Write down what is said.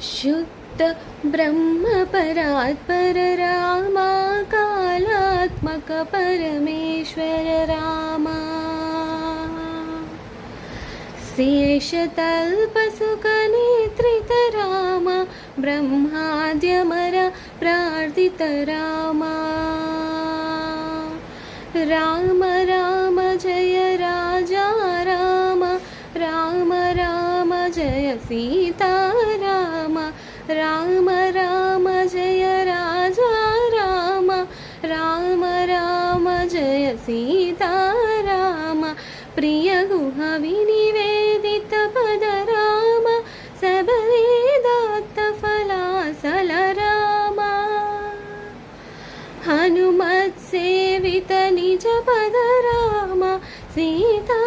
शुद्ध ब्रह्म परात्पर रामा कालात्मक परमेश्वर रामा शेषतल्पसुखनेत्रित रामा ब्रह्माद्यमर प्रार्थित रामा राम राम जय राजा राम राम राम जय सीता राम राम राम जय राजा राम राम राम जय सीता राम प्रिय गुह विनिवेदित पद राम सबवेदात्त फलासल राम हनुमत् सेवित निज पद राम सीता